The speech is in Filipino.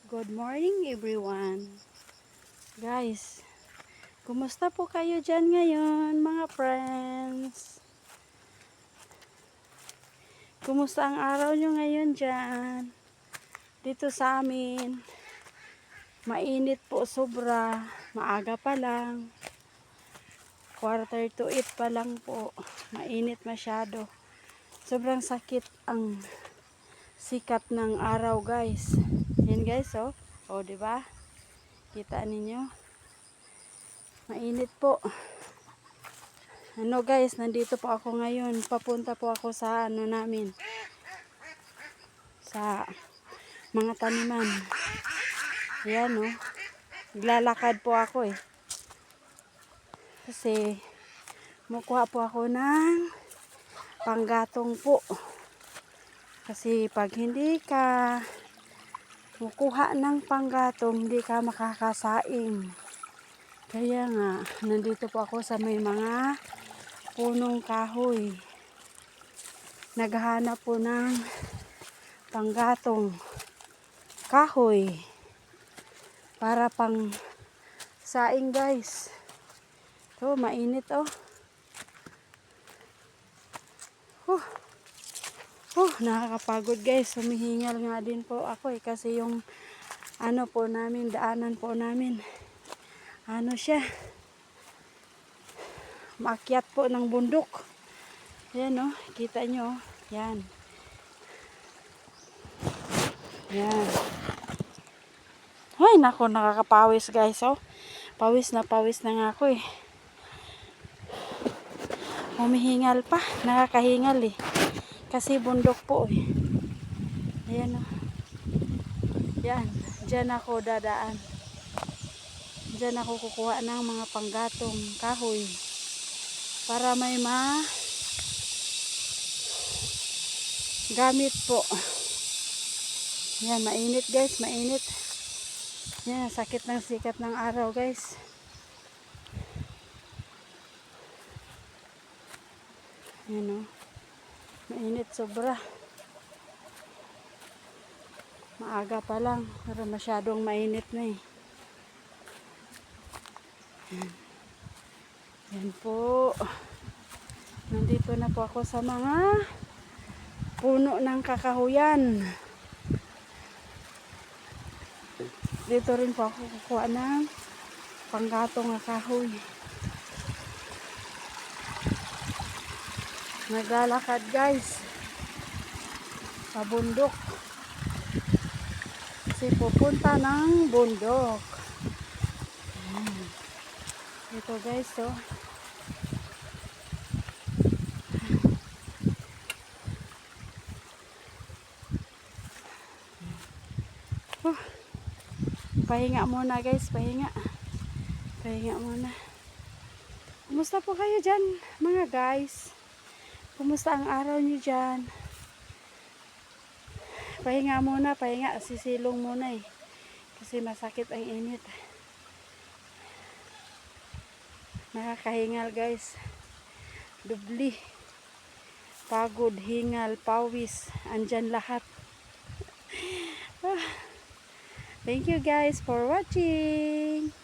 Good morning everyone. Guys, kumusta po kayo dyan ngayon mga friends? Kumusta ang araw nyo ngayon dyan? Dito sa amin, mainit po sobra. Maaga pa lang. 7:45 pa lang po. Mainit masyado. Sobrang sakit ang sikat ng araw guys. Yan guys oh. O diba? Kita ninyo? Mainit po. Ano guys, nandito po ako ngayon. Papunta po ako sa ano namin. Sa mga taniman. Ayan oh. Naglalakad po ako eh. Kasi mukuha po ako ng panggatong po. Kasi pag hindi ka mukuha ng panggatong, hindi ka makakasaing. Kaya nga, nandito po ako sa may mga punong kahoy. Naghahanap po ng panggatong kahoy para pang saing guys. Ito, mainit oh. Nakakapagod guys. Humihingal nga din po ako eh. Kasi yung ano po namin, daanan po namin. Ano siya? Maakyat po ng bundok. Yan oh. Kita nyo oh. Yan. Yan. Ay nako, nakakapawis guys oh. Pawis na nga ako eh. Humihingal pa. Nakakahingal eh. Kasi bundok po eh. Ayan o. Yan. Diyan ako dadaan. Diyan ako kukuha ng mga panggatong kahoy. Para may gamit po. Yan. Mainit guys. Mainit. Yan. Sakit ng sikat ng araw guys. Yan o. Mainit sobra. Maaga pa lang. Pero masyadong mainit na eh. Yan po. Nandito na po ako sa mga puno ng kakahuyan. Dito rin po ako kukuha ng panggatong na kahoy. Naglalakad guys sa bundok. Kasi pupunta ng bundok. Ito guys oh. Pahinga muna guys, pahinga muna. Kumusta po kayo dyan mga guys? Kumusta ang araw nyo dyan? Pahinga muna, sisilong muna eh. Kasi masakit ang init. Nakakahingal guys. Dubli. Pagod, hingal, pawis. Andyan lahat. Thank you guys for watching.